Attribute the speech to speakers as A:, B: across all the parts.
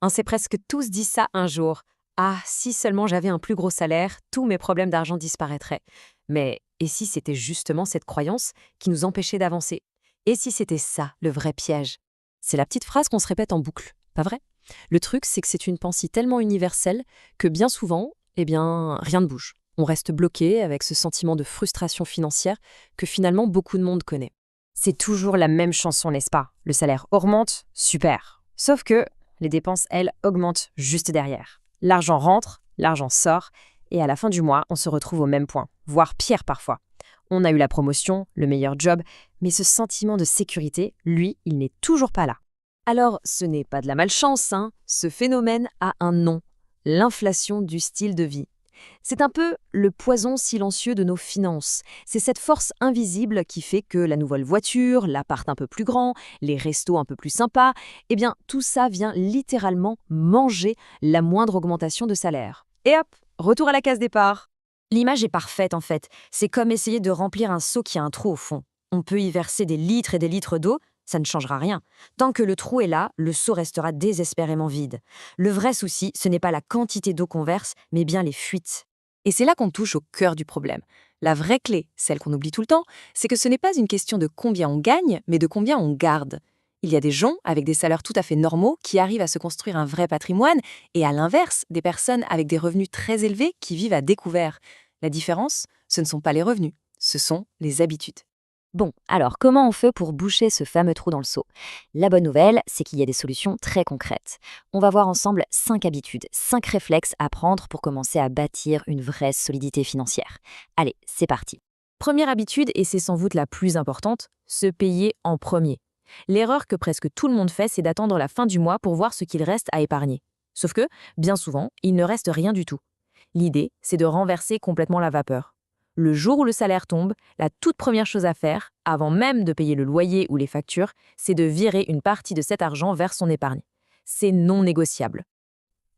A: On s'est presque tous dit ça un jour. Ah, si seulement j'avais un plus gros salaire, tous mes problèmes d'argent disparaîtraient. Mais et si c'était justement cette croyance qui nous empêchait d'avancer? Et si c'était ça, le vrai piège? C'est la petite phrase qu'on se répète en boucle, pas vrai? Le truc, c'est que c'est une pensée tellement universelle que bien souvent, rien ne bouge. On reste bloqué avec ce sentiment de frustration financière que finalement beaucoup de monde connaît. C'est toujours la même chanson, n'est-ce pas? Le salaire augmente, super. Sauf que les dépenses, elles, augmentent juste derrière. L'argent rentre, l'argent sort, et à la fin du mois, on se retrouve au même point, voire pire parfois. On a eu la promotion, le meilleur job, mais ce sentiment de sécurité, lui, il n'est toujours pas là. Alors, ce n'est pas de la malchance, hein. Ce phénomène a un nom, l'inflation du style de vie. C'est un peu le poison silencieux de nos finances. C'est cette force invisible qui fait que la nouvelle voiture, l'appart un peu plus grand, les restos un peu plus sympas, tout ça vient littéralement manger la moindre augmentation de salaire. Et hop, retour à la case départ. L'image est parfaite en fait. C'est comme essayer de remplir un seau qui a un trou au fond. On peut y verser des litres et des litres d'eau, ça ne changera rien. Tant que le trou est là, le seau restera désespérément vide. Le vrai souci, ce n'est pas la quantité d'eau qu'on verse, mais bien les fuites. Et c'est là qu'on touche au cœur du problème. La vraie clé, celle qu'on oublie tout le temps, c'est que ce n'est pas une question de combien on gagne, mais de combien on garde. Il y a des gens avec des salaires tout à fait normaux qui arrivent à se construire un vrai patrimoine, et à l'inverse, des personnes avec des revenus très élevés qui vivent à découvert. La différence, ce ne sont pas les revenus, ce sont les habitudes. Bon, alors comment on fait pour boucher ce fameux trou dans le seau? La bonne nouvelle, c'est qu'il y a des solutions très concrètes. On va voir ensemble 5 habitudes, 5 réflexes à prendre pour commencer à bâtir une vraie solidité financière. Allez, c'est parti. Première habitude, et c'est sans doute la plus importante, se payer en premier. L'erreur que presque tout le monde fait, c'est d'attendre la fin du mois pour voir ce qu'il reste à épargner. Sauf que, bien souvent, il ne reste rien du tout. L'idée, c'est de renverser complètement la vapeur. Le jour où le salaire tombe, la toute première chose à faire, avant même de payer le loyer ou les factures, c'est de virer une partie de cet argent vers son épargne. C'est non négociable.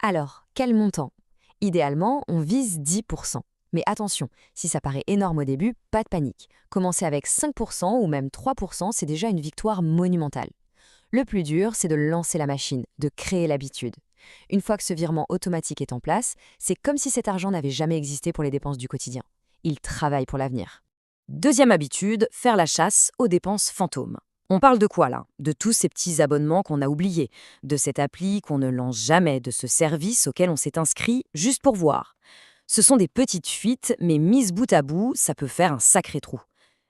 A: Alors, quel montant? Idéalement, on vise 10%. Mais attention, si ça paraît énorme au début, pas de panique. Commencer avec 5% ou même 3%, c'est déjà une victoire monumentale. Le plus dur, c'est de lancer la machine, de créer l'habitude. Une fois que ce virement automatique est en place, c'est comme si cet argent n'avait jamais existé pour les dépenses du quotidien. Il travaille pour l'avenir. Deuxième habitude, faire la chasse aux dépenses fantômes. On parle de quoi là? De tous ces petits abonnements qu'on a oubliés, de cette appli qu'on ne lance jamais, de ce service auquel on s'est inscrit juste pour voir. Ce sont des petites fuites, mais mises bout à bout, ça peut faire un sacré trou.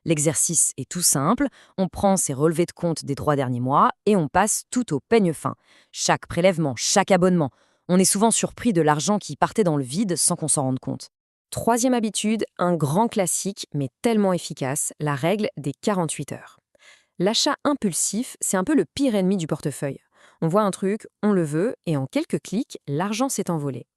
A: L'exercice est tout simple, on prend ses relevés de compte des 3 derniers mois et on passe tout au peigne fin. Chaque prélèvement, chaque abonnement. On est souvent surpris de l'argent qui partait dans le vide sans qu'on s'en rende compte. Troisième habitude, un grand classique, mais tellement efficace, la règle des 48 heures. L'achat impulsif, c'est un peu le pire ennemi du portefeuille. On voit un truc, on le veut, et en quelques clics, l'argent s'est envolé.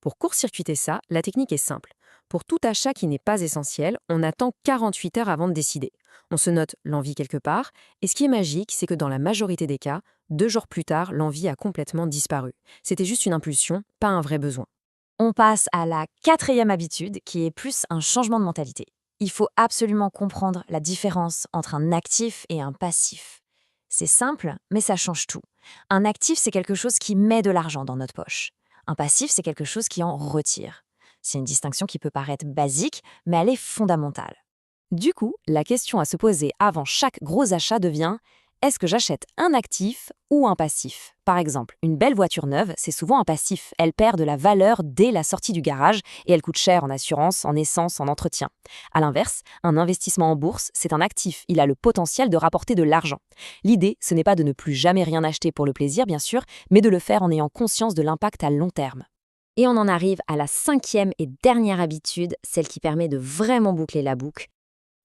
A: Pour court-circuiter ça, la technique est simple. Pour tout achat qui n'est pas essentiel, on attend 48 heures avant de décider. On se note l'envie quelque part, et ce qui est magique, c'est que dans la majorité des cas, 2 jours plus tard, l'envie a complètement disparu. C'était juste une impulsion, pas un vrai besoin. On passe à la quatrième habitude, qui est plus un changement de mentalité. Il faut absolument comprendre la différence entre un actif et un passif. C'est simple, mais ça change tout. Un actif, c'est quelque chose qui met de l'argent dans notre poche. Un passif, c'est quelque chose qui en retire. C'est une distinction qui peut paraître basique, mais elle est fondamentale. Du coup, la question à se poser avant chaque gros achat devient: est-ce que j'achète un actif ou un passif? Par exemple, une belle voiture neuve, c'est souvent un passif. Elle perd de la valeur dès la sortie du garage et elle coûte cher en assurance, en essence, en entretien. À l'inverse, un investissement en bourse, c'est un actif. Il a le potentiel de rapporter de l'argent. L'idée, ce n'est pas de ne plus jamais rien acheter pour le plaisir, bien sûr, mais de le faire en ayant conscience de l'impact à long terme. Et on en arrive à la cinquième et dernière habitude, celle qui permet de vraiment boucler la boucle.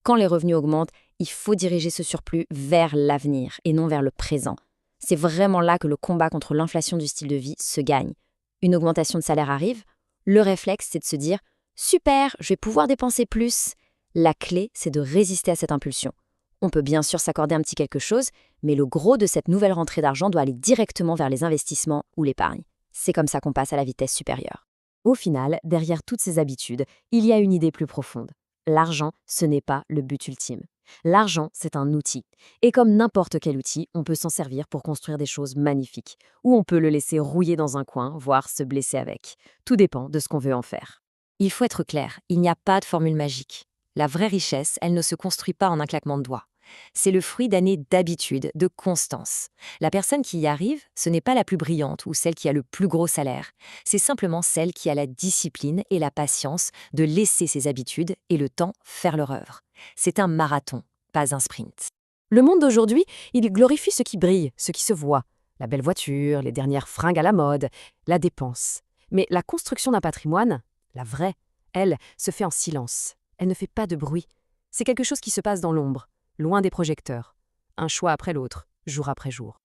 A: Quand les revenus augmentent, il faut diriger ce surplus vers l'avenir et non vers le présent. C'est vraiment là que le combat contre l'inflation du style de vie se gagne. Une augmentation de salaire arrive, le réflexe, c'est de se dire « Super, je vais pouvoir dépenser plus ». La clé, c'est de résister à cette impulsion. On peut bien sûr s'accorder un petit quelque chose, mais le gros de cette nouvelle rentrée d'argent doit aller directement vers les investissements ou l'épargne. C'est comme ça qu'on passe à la vitesse supérieure. Au final, derrière toutes ces habitudes, il y a une idée plus profonde. l'argent, ce n'est pas le but ultime. L'argent, c'est un outil. Et comme n'importe quel outil, on peut s'en servir pour construire des choses magnifiques. Ou on peut le laisser rouiller dans un coin, voire se blesser avec. Tout dépend de ce qu'on veut en faire. Il faut être clair, il n'y a pas de formule magique. La vraie richesse, elle ne se construit pas en un claquement de doigts. C'est le fruit d'années d'habitude, de constance. La personne qui y arrive, ce n'est pas la plus brillante ou celle qui a le plus gros salaire. C'est simplement celle qui a la discipline et la patience de laisser ses habitudes et le temps faire leur œuvre. C'est un marathon, pas un sprint. Le monde d'aujourd'hui, il glorifie ce qui brille, ce qui se voit. La belle voiture, les dernières fringues à la mode, la dépense. Mais la construction d'un patrimoine, la vraie, elle, se fait en silence. Elle ne fait pas de bruit. C'est quelque chose qui se passe dans l'ombre, loin des projecteurs. Un choix après l'autre, jour après jour.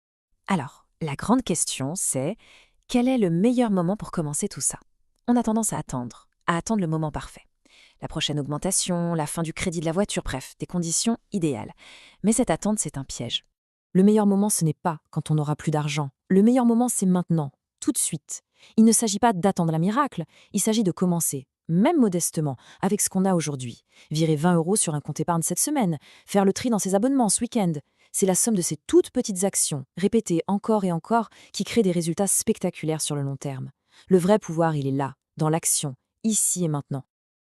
A: Alors, la grande question, c'est quel est le meilleur moment pour commencer tout ça? On a tendance à attendre le moment parfait. La prochaine augmentation, la fin du crédit de la voiture, bref, des conditions idéales. Mais cette attente, c'est un piège. Le meilleur moment, ce n'est pas quand on n'aura plus d'argent. Le meilleur moment, c'est maintenant, tout de suite. Il ne s'agit pas d'attendre un miracle, il s'agit de commencer, même modestement, avec ce qu'on a aujourd'hui. Virer 20 € sur un compte épargne cette semaine, faire le tri dans ses abonnements ce week-end. C'est la somme de ces toutes petites actions, répétées encore et encore, qui créent des résultats spectaculaires sur le long terme. Le vrai pouvoir, il est là, dans l'action, ici et maintenant.